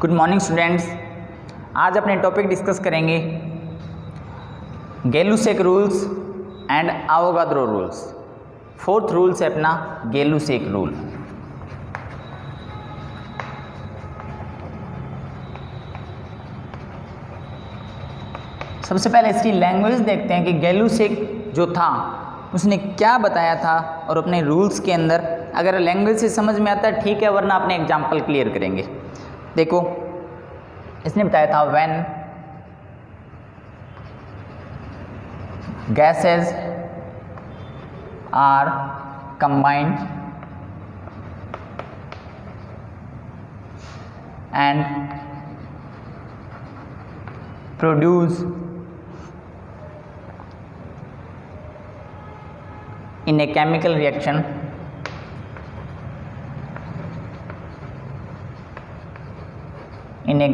Good morning students. आज अपने topic discuss करेंगे Gay-Lussac rules and Avogadro rules. Fourth rule से अपना गैलुसेक रूल। सबसे पहले इसकी लैंग्वेज देखते हैं कि गैलुसेक जो था उसने क्या बताया था और अपने रूल्स के अंदर अगर लैंग्वेज से समझ में आता है ठीक है, वरना अपने एग्जाम्पल क्लियर करेंगे। देखो इसने बताया था when gases are combined and produce in a chemical reaction in a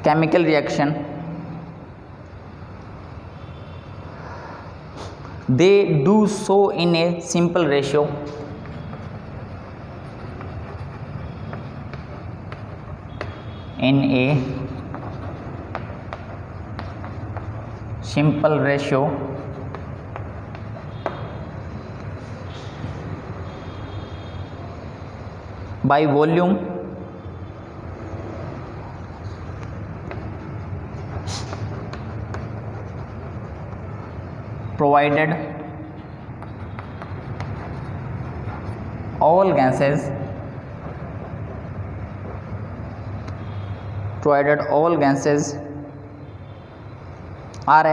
chemical reaction they do so in a simple ratio by volume provided all gases are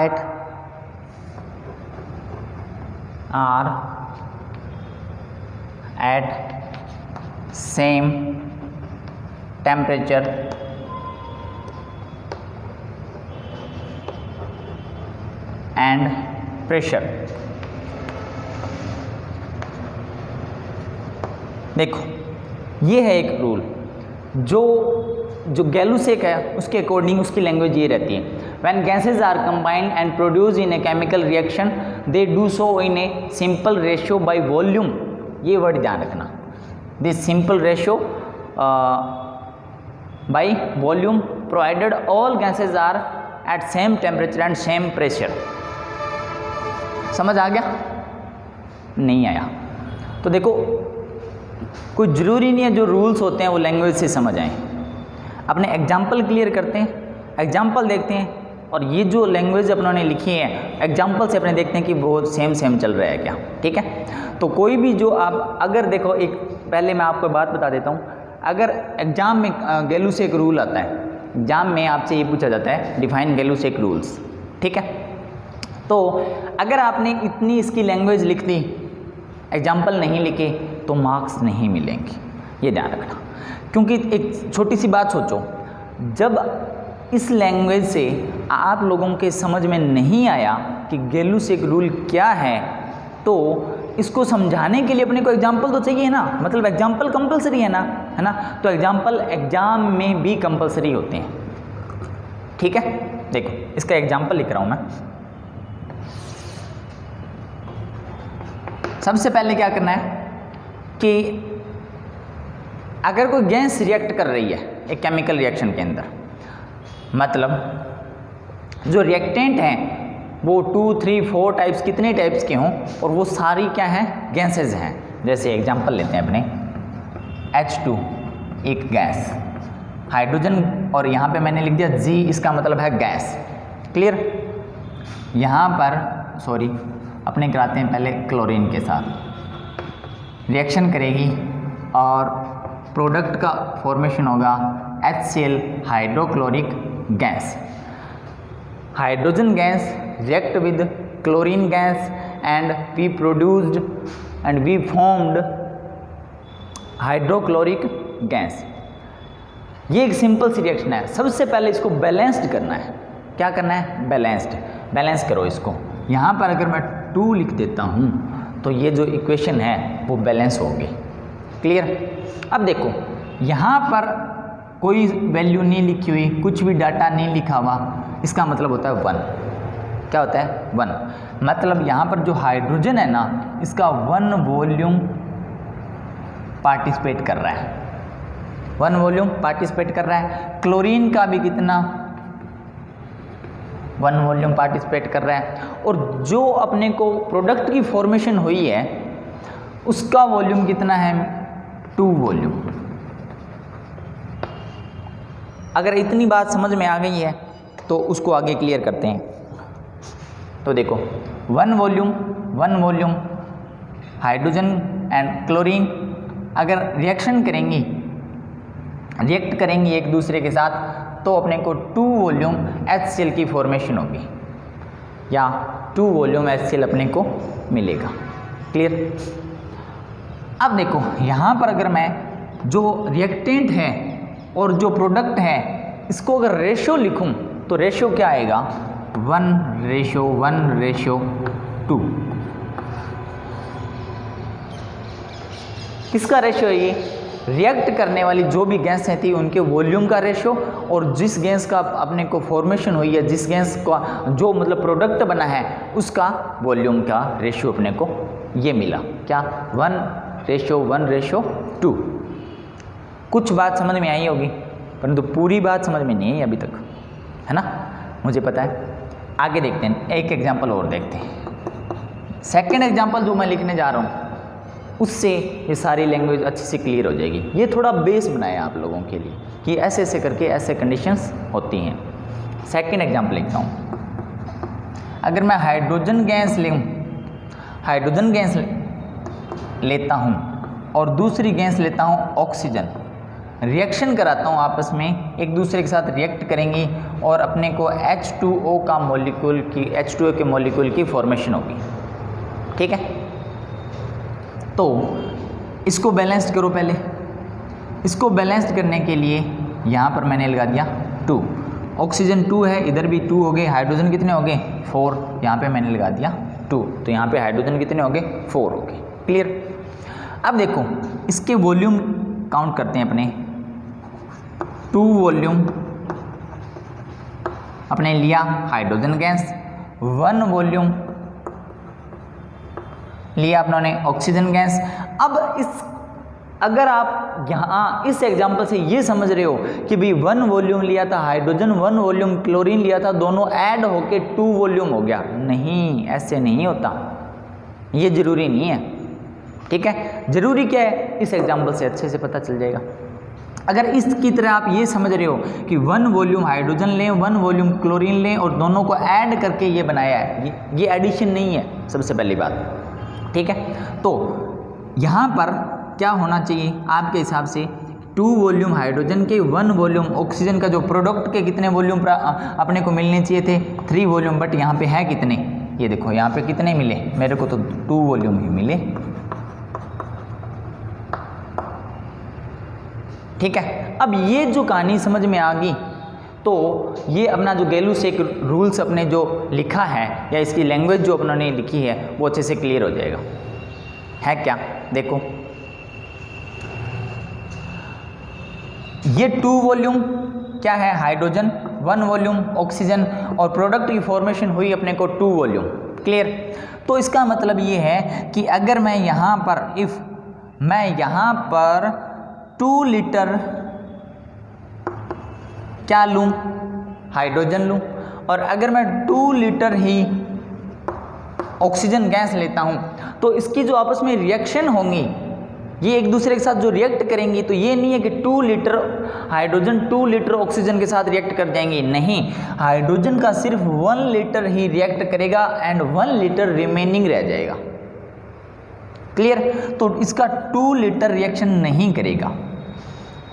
at same temperature and pressure। देखो ये है एक rule जो Gay-Lussac है उसके according उसकी language ये रहती है when gases are combined and produce in a chemical reaction they do so in a simple ratio by volume. ये वर्ड ध्यान रखना, this simple ratio by volume provided all gases are at same temperature and same pressure. समझ आ गया? नहीं आया तो देखो कोई ज़रूरी नहीं है जो रूल्स होते हैं वो लैंग्वेज से समझ आएँ। अपने एग्जाम्पल क्लियर करते हैं, एग्जाम्पल देखते हैं और ये जो लैंग्वेज अपनों लिखी है एग्जाम्पल से अपने देखते हैं कि वो सेम चल रहा है क्या। ठीक है, तो कोई भी जो आप अगर देखो एक पहले मैं आपको बात बता देता हूँ, अगर एग्जाम में गैलुसेक रूल आता है, एग्जाम में आपसे ये पूछा जाता है डिफाइन गैलुसेक रूल्स। ठीक है, तो अगर आपने इतनी इसकी लैंग्वेज लिख दी, एग्जाम्पल नहीं लिखे तो मार्क्स नहीं मिलेंगे, ये ध्यान रखना। क्योंकि एक छोटी सी बात सोचो, जब इस लैंग्वेज से आप लोगों के समझ में नहीं आया कि गैलुसेक रूल क्या है तो इसको समझाने के लिए अपने को एग्जाम्पल तो चाहिए ना, मतलब एग्जाम्पल कंपलसरी है ना, तो एग्जाम्पल एग्जाम में भी कंपलसरी होते हैं। ठीक है, देखो इसका एग्जाम्पल लिख रहा हूँ मैं। सबसे पहले क्या करना है कि अगर कोई गैस रिएक्ट कर रही है एक केमिकल रिएक्शन के अंदर, मतलब जो रिएक्टेंट हैं वो 2, 3, 4 टाइप्स कितने टाइप्स के हों और वो सारी क्या हैं, गैसेज हैं। जैसे एग्जांपल लेते हैं अपने H2 एक गैस, हाइड्रोजन और यहाँ पे मैंने लिख दिया G, इसका मतलब है गैस। क्लियर? यहाँ पर सॉरी अपने कराते हैं पहले क्लोरीन के साथ रिएक्शन करेगी और प्रोडक्ट का फॉर्मेशन होगा HCl hydrochloric gas. Hydrogen gas react with chlorine gas and we formed hydrochloric gas. ये एक सिंपल सी रिएक्शन है। सबसे पहले इसको बैलेंस्ड करना है। क्या करना है? बैलेंस करो इसको। यहाँ पर अगर मैं 2 लिख देता हूँ तो ये जो इक्वेशन है वो बैलेंस होगी। क्लियर? अब देखो यहाँ पर कोई वैल्यू नहीं लिखी हुई, कुछ भी डाटा नहीं लिखा हुआ, इसका मतलब होता है 1। क्या होता है? 1। मतलब यहाँ पर जो हाइड्रोजन है ना, इसका 1 वॉल्यूम पार्टिसिपेट कर रहा है, 1 वॉल्यूम पार्टिसिपेट कर रहा है। क्लोरीन का भी कितना, 1 वॉल्यूम पार्टिसिपेट कर रहा है। और जो अपने को प्रोडक्ट की फॉर्मेशन हुई है उसका वॉल्यूम कितना है, 2 वॉल्यूम। अगर इतनी बात समझ में आ गई है तो उसको आगे क्लियर करते हैं। तो देखो 1 वॉल्यूम हाइड्रोजन एंड क्लोरीन अगर रिएक्ट करेंगी एक दूसरे के साथ तो अपने को 2 वॉल्यूम HCl की फॉर्मेशन होगी या 2 वॉल्यूम HCl अपने को मिलेगा। क्लियर। अब देखो यहाँ पर अगर मैं जो रिएक्टेंट है और जो प्रोडक्ट है इसको अगर रेशो लिखूं तो रेशो क्या आएगा, 1:1:2। किसका रेशो है ये, रिएक्ट करने वाली जो भी गैसें थी उनके वॉल्यूम का रेशो और जिस गैस का अपने को फॉर्मेशन हुई है, जिस गैस का जो मतलब प्रोडक्ट बना है उसका वॉल्यूम का रेशो अपने को ये मिला। क्या, 1:1:2। कुछ बात समझ में आई होगी परंतु पूरी बात समझ में नहीं आई अभी तक, है ना, मुझे पता है। आगे देखते हैं, एक एग्जाम्पल और देखते हैं। सेकेंड एग्जाम्पल जो मैं लिखने जा रहा हूँ उससे ये सारी लैंग्वेज अच्छे से क्लियर हो जाएगी। ये थोड़ा बेस बनाया आप लोगों के लिए कि ऐसे ऐसे करके ऐसे कंडीशंस होती हैं। सेकेंड एग्जाम्पल लिखता हूँ। अगर मैं हाइड्रोजन गैस लेता हूँ और दूसरी गैस लेता हूँ ऑक्सीजन, रिएक्शन कराता हूँ, आपस में एक दूसरे के साथ रिएक्ट करेंगी और अपने को H2O के मॉलिक्यूल की फॉर्मेशन होगी। ठीक है, तो इसको बैलेंस्ड करो। पहले इसको बैलेंस्ड करने के लिए यहाँ पर मैंने लगा दिया 2, ऑक्सीजन 2 है, इधर भी 2 हो गए, हाइड्रोजन कितने हो गए 4, यहाँ पे मैंने लगा दिया 2, तो यहाँ पे हाइड्रोजन कितने हो गए 4 हो गए। क्लियर। अब देखो इसके वॉल्यूम काउंट करते हैं अपने। 2 वॉल्यूम अपने लिया हाइड्रोजन गैस, 1 वॉल्यूम लिया अपने ऑक्सीजन गैस। अब अगर आप यहाँ इस एग्जांपल से ये समझ रहे हो कि भाई 1 वॉल्यूम लिया था हाइड्रोजन, 1 वॉल्यूम क्लोरीन लिया था, दोनों ऐड होके 2 वॉल्यूम हो गया, नहीं, ऐसे नहीं होता, ये जरूरी नहीं है। ठीक है, जरूरी क्या है इस एग्जांपल से अच्छे से पता चल जाएगा। अगर इसकी तरह आप ये समझ रहे हो कि 1 वॉल्यूम हाइड्रोजन लें, 1 वॉल्यूम क्लोरीन लें और दोनों को ऐड करके ये बनाया है, ये एडिशन नहीं है, सबसे पहली बात। ठीक है, तो यहाँ पर क्या होना चाहिए आपके हिसाब से, 2 वॉल्यूम हाइड्रोजन के, 1 वॉल्यूम ऑक्सीजन का जो प्रोडक्ट के कितने वॉल्यूम अपने को मिलने चाहिए थे, 3 वॉल्यूम, बट यहाँ पे है कितने, ये देखो यहाँ पे कितने मिले, मेरे को तो 2 वॉल्यूम ही मिले। ठीक है, अब ये जो कहानी समझ में आ गई तो ये अपना जो गैलू-सेक रूल्स अपने जो लिखा है या इसकी लैंग्वेज जो अपने लिखी है वो अच्छे से क्लियर हो जाएगा। है क्या, देखो ये 2 वॉल्यूम क्या है हाइड्रोजन, 1 वॉल्यूम ऑक्सीजन और प्रोडक्ट की फॉर्मेशन हुई अपने को 2 वॉल्यूम। क्लियर। तो इसका मतलब ये है कि अगर मैं यहाँ पर 2 लीटर क्या लूँ, हाइड्रोजन लूँ, और अगर मैं 2 लीटर ही ऑक्सीजन गैस लेता हूँ तो इसकी जो आपस में रिएक्शन होंगी, ये एक दूसरे के साथ जो रिएक्ट करेंगी, तो ये नहीं है कि 2 लीटर हाइड्रोजन 2 लीटर ऑक्सीजन के साथ रिएक्ट कर जाएंगी, नहीं, हाइड्रोजन का सिर्फ 1 लीटर ही रिएक्ट करेगा एंड 1 लीटर रिमेनिंग रह जाएगा। क्लियर। तो इसका 2 लीटर रिएक्शन नहीं करेगा।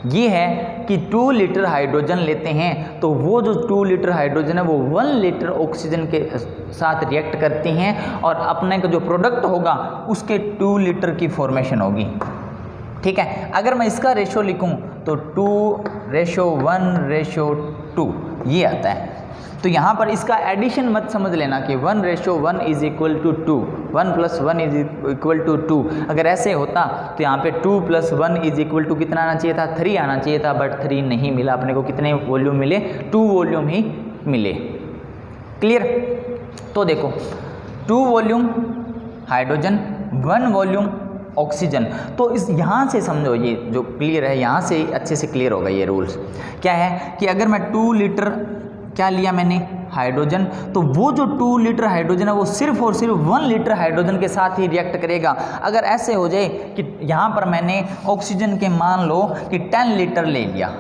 ये है कि 2 लीटर हाइड्रोजन लेते हैं तो वो जो 2 लीटर हाइड्रोजन है वो 1 लीटर ऑक्सीजन के साथ रिएक्ट करती हैं और अपने का जो प्रोडक्ट होगा उसके 2 लीटर की फॉर्मेशन होगी। ठीक है, अगर मैं इसका रेशो लिखूं तो 2:1:2 ये आता है। तो यहाँ पर इसका एडिशन मत समझ लेना कि 1:1 = 2, 1 + 1 = 2। अगर ऐसे होता तो यहाँ पे 2 + 1 = कितना आना चाहिए था, 3 आना चाहिए था, बट 3 नहीं मिला। अपने को कितने वॉल्यूम मिले, 2 वॉल्यूम ही मिले। क्लियर। तो देखो 2 वॉल्यूम हाइड्रोजन, 1 वॉल्यूम ऑक्सीजन। तो इस यहाँ से समझो, ये जो क्लियर है यहाँ से अच्छे से क्लियर होगा ये रूल्स। क्या है कि अगर मैं 2 लीटर क्या लिया मैंने, हाइड्रोजन, तो वो जो 2 लीटर हाइड्रोजन है वो सिर्फ और सिर्फ 1 लीटर हाइड्रोजन के साथ ही रिएक्ट करेगा। अगर ऐसे हो जाए कि यहाँ पर मैंने ऑक्सीजन के मान लो कि 10 लीटर ले लिया,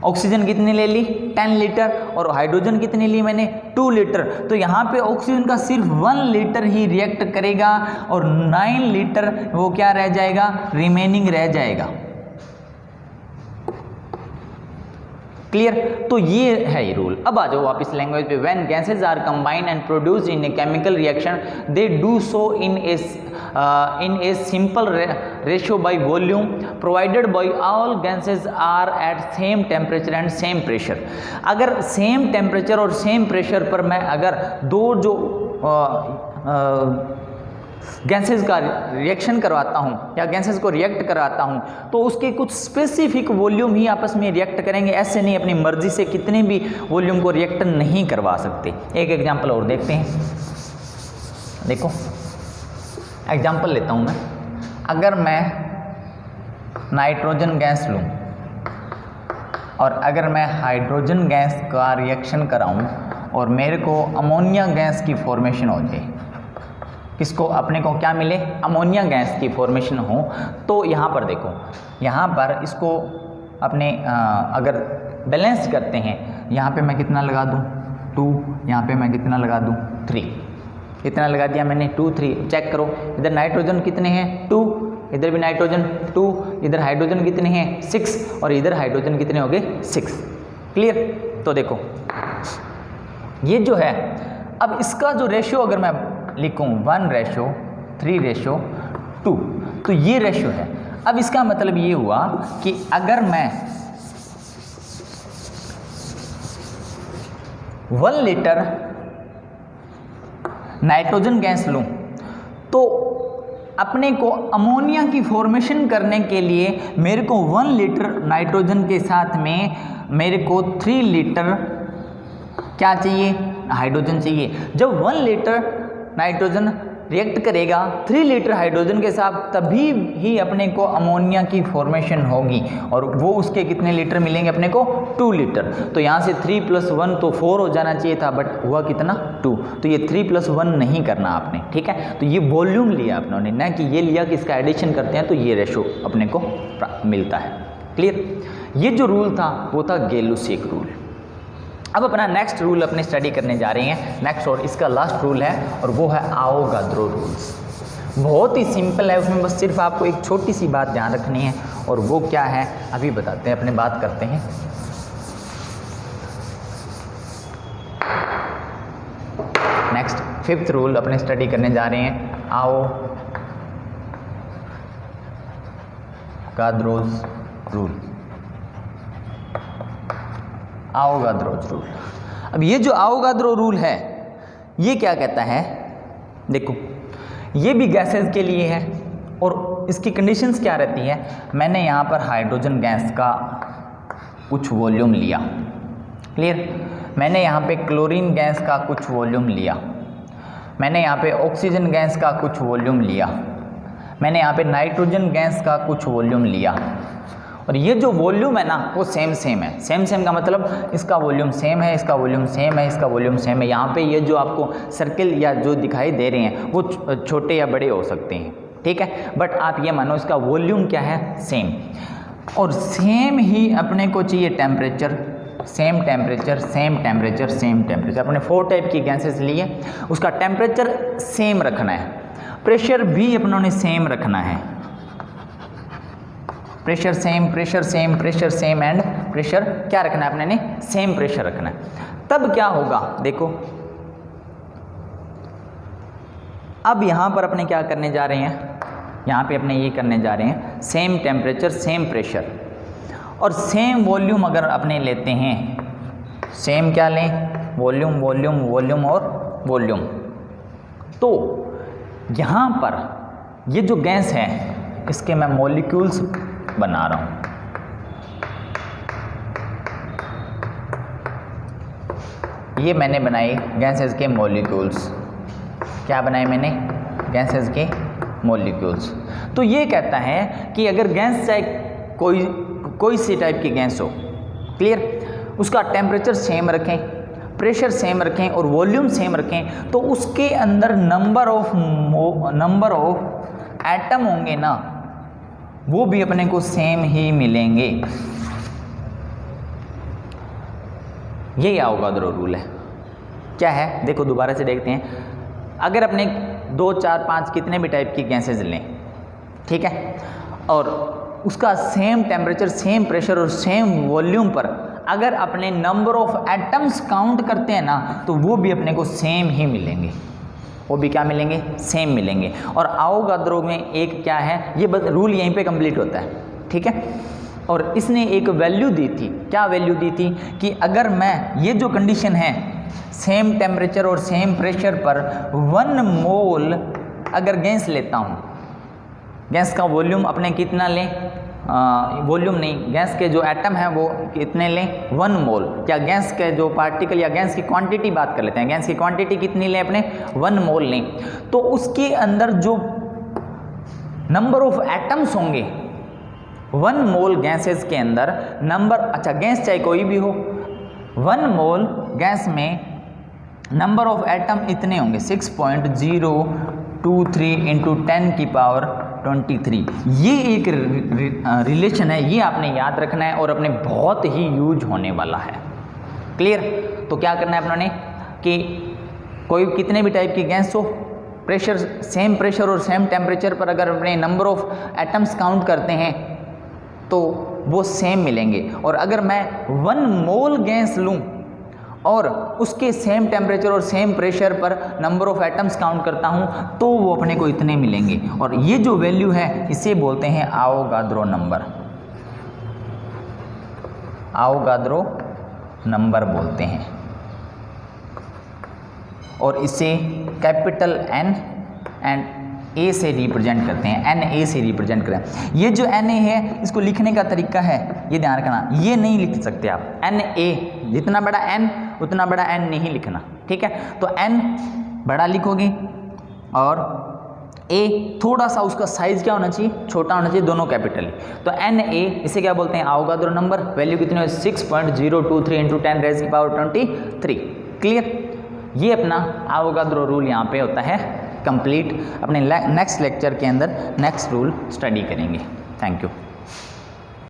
ऑक्सीजन कितनी ले ली 10 लीटर, और हाइड्रोजन कितनी ली मैंने 2 लीटर, तो यहाँ पे ऑक्सीजन का सिर्फ 1 लीटर ही रिएक्ट करेगा और 9 लीटर वो क्या रह जाएगा, रिमेनिंग रह जाएगा। क्लियर? तो ये है ये रूल। अब आ जाओ वापस लैंग्वेज पे। When gases are combined and produce in a chemical reaction they do so in a simple ratio by volume provided by all gases are at same temperature and same pressure. अगर same temperature और same pressure पर मैं अगर दो जो gases का reaction करवाता हूँ या गैसेस को रिएक्ट करवाता हूँ, तो उसके कुछ स्पेसिफिक वॉल्यूम ही आपस में रिएक्ट करेंगे। ऐसे नहीं अपनी मर्जी से कितने भी वॉल्यूम को रिएक्ट नहीं करवा सकते। एक एग्जांपल और देखते हैं। देखो एग्जांपल लेता हूँ मैं। अगर मैं नाइट्रोजन गैस लूँ और अगर मैं हाइड्रोजन गैस का रिएक्शन कराऊँ और मेरे को अमोनिया गैस की फॉर्मेशन हो जाए, किसको, अपने को क्या मिले, अमोनिया गैस की फॉर्मेशन हो, तो यहाँ पर देखो, यहाँ पर इसको अपने अगर बैलेंस करते हैं, यहाँ पे मैं कितना लगा दूँ 2, यहाँ पे मैं कितना लगा दूँ 3, कितना लगा दिया मैंने 2 3। चेक करो इधर नाइट्रोजन कितने हैं 2, इधर भी नाइट्रोजन 2, इधर हाइड्रोजन कितने हैं 6 और इधर हाइड्रोजन कितने हो गए 6। क्लियर? तो देखो ये जो है, अब इसका जो रेशियो अगर मैं लिखूं 1:3:2, तो ये रेशियो है। अब इसका मतलब ये हुआ कि अगर मैं 1 लीटर नाइट्रोजन गैस लूं तो अपने को अमोनिया की फॉर्मेशन करने के लिए मेरे को 1 लीटर नाइट्रोजन के साथ में मेरे को 3 लीटर क्या चाहिए, हाइड्रोजन चाहिए। जब 1 लीटर नाइट्रोजन रिएक्ट करेगा 3 लीटर हाइड्रोजन के साथ, तभी ही अपने को अमोनिया की फॉर्मेशन होगी और वो उसके कितने लीटर मिलेंगे अपने को 2 लीटर। तो यहाँ से 3 + 1 तो 4 हो जाना चाहिए था, बट हुआ कितना 2। तो ये 3 + 1 नहीं करना आपने, ठीक है। तो ये वॉल्यूम लिया आपने, ना कि ये लिया कि इसका एडिशन करते हैं तो ये रेशो अपने को मिलता है। क्लियर? ये जो रूल था वो था गैलुसिक रूल। अब अपना नेक्स्ट रूल अपने स्टडी करने जा रहे हैं, नेक्स्ट और इसका लास्ट रूल है और वो है आवोगाद्रो रूल्स। बहुत ही सिंपल है, उसमें बस सिर्फ आपको एक छोटी सी बात ध्यान रखनी है और वो क्या है अभी बताते हैं, अपने बात करते हैं। नेक्स्ट 5th रूल अपने स्टडी करने जा रहे हैं, आवोगाद्रोस रूल। आवोगाद्रोस रूल। अब ये जो आवोगाद्रो रूल है ये क्या कहता है, देखो ये भी गैसेस के लिए है और इसकी कंडीशंस क्या रहती है। मैंने यहाँ पर हाइड्रोजन गैस का कुछ वॉल्यूम लिया, क्लियर। मैंने यहाँ पे क्लोरीन गैस का कुछ वॉल्यूम लिया, मैंने यहाँ पे ऑक्सीजन गैस का कुछ वॉल्यूम लिया, मैंने यहाँ पे नाइट्रोजन गैस का कुछ वॉल्यूम लिया और ये जो वॉल्यूम है ना वो सेम है। सेम का मतलब इसका वॉल्यूम सेम है, इसका वॉल्यूम सेम है, इसका वॉल्यूम सेम है। यहाँ पे ये जो आपको सर्किल या जो दिखाई दे रहे हैं वो छोटे या बड़े हो सकते हैं, ठीक है, बट आप ये मानो इसका वॉल्यूम क्या है सेम। और सेम ही अपने को चाहिए temperature, same temperature same temperature same temperature. अपने 4 टाइप की गैसेस लिए, उसका टेम्परेचर सेम रखना है, प्रेशर भी अपनों ने सेम रखना है, pressure same pressure same pressure same and pressure क्या रखना है अपने ने सेम प्रेशर रखना है। तब क्या होगा देखो, अब यहाँ पर अपने क्या करने जा रहे हैं, यहाँ पे अपने ये करने जा रहे हैं सेम टेम्परेचर सेम प्रेशर और सेम वॉल्यूम। अगर अपने लेते हैं सेम क्या लें, वॉल्यूम वॉल्यूम वॉल्यूम और वॉल्यूम, तो यहाँ पर ये जो गैस है इसके मैं मॉलिक्यूल्स बना रहा हूँ। ये मैंने बनाए गैसेस के मॉलिक्यूल्स, क्या बनाए मैंने, गैसेस के मॉलिक्यूल्स। तो ये कहता है कि अगर गैस चाहे कोई सी टाइप की गैस हो, क्लियर, उसका टेम्परेचर सेम रखें, प्रेशर सेम रखें और वॉल्यूम सेम रखें, तो उसके अंदर नंबर ऑफ एटम होंगे ना, वो भी अपने को सेम ही मिलेंगे। ये अवोगाद्रो रूल है। क्या है, देखो दोबारा से देखते हैं। अगर अपने 2, 4, 5 कितने भी टाइप की गैसेज लें, ठीक है, और उसका सेम टेम्परेचर, सेम प्रेशर और सेम वॉल्यूम पर अगर अपने नंबर ऑफ एटम्स काउंट करते हैं ना, तो वो भी अपने को सेम ही मिलेंगे। वो भी क्या मिलेंगे, सेम मिलेंगे। और अवोगाद्रो में एक क्या है, ये बस रूल यहीं पे कंप्लीट होता है, ठीक है। और इसने एक वैल्यू दी थी, क्या वैल्यू दी थी कि अगर मैं ये जो कंडीशन है, सेम टेम्परेचर और सेम प्रेशर पर 1 मोल अगर गैस लेता हूँ, गैस का वॉल्यूम अपने कितना लें, वॉल्यूम नहीं, गैस के जो एटम हैं वो कितने लें, 1 मोल, या गैस के जो पार्टिकल या गैस की क्वांटिटी बात कर लेते हैं, गैस की क्वांटिटी कितनी लें अपने, 1 मोल लें, तो उसके अंदर जो नंबर ऑफ एटम्स होंगे 1 मोल गैसेस के अंदर नंबर, अच्छा गैस चाहे कोई भी हो, 1 मोल गैस में नंबर ऑफ एटम इतने होंगे 6.023 इंटू 10 की पावर 23। ये एक रिलेशन है, ये आपने याद रखना है और अपने बहुत ही यूज होने वाला है, क्लियर। तो क्या करना है अपनों कि कोई कितने भी टाइप की गैस हो, प्रेशर सेम प्रेशर और सेम टेम्परेचर पर अगर अपने नंबर ऑफ एटम्स काउंट करते हैं तो वो सेम मिलेंगे। और अगर मैं 1 मोल गैस लूँ और उसके सेम टेम्परेचर और सेम प्रेशर पर नंबर ऑफ एटम्स काउंट करता हूँ तो वो अपने को इतने मिलेंगे। और ये जो वैल्यू है इसे बोलते हैं अवोगाद्रो नंबर, अवोगाद्रो नंबर बोलते हैं। और इसे कैपिटल N एंड A से रिप्रेजेंट करते हैं, NA से रिप्रेजेंट करें। ये जो NA है इसको लिखने का तरीका है, ये ध्यान रखना, ये नहीं लिख सकते आप NA, जितना बड़ा N उतना बड़ा N नहीं लिखना, ठीक है। तो N बड़ा लिखोगे और A थोड़ा सा उसका साइज क्या होना चाहिए, छोटा होना चाहिए, दोनों कैपिटल। तो NA इसे क्या बोलते हैं, अवोगाद्रो नंबर। वैल्यू कितनी है, 6.023 इंटू 10 रेज़ की पावर 23, क्लियर। ये अपना अवोगाद्रो रूल यहाँ पे होता है कंप्लीट। अपने नेक्स्ट लेक्चर के अंदर नेक्स्ट रूल स्टडी करेंगे। Thank you.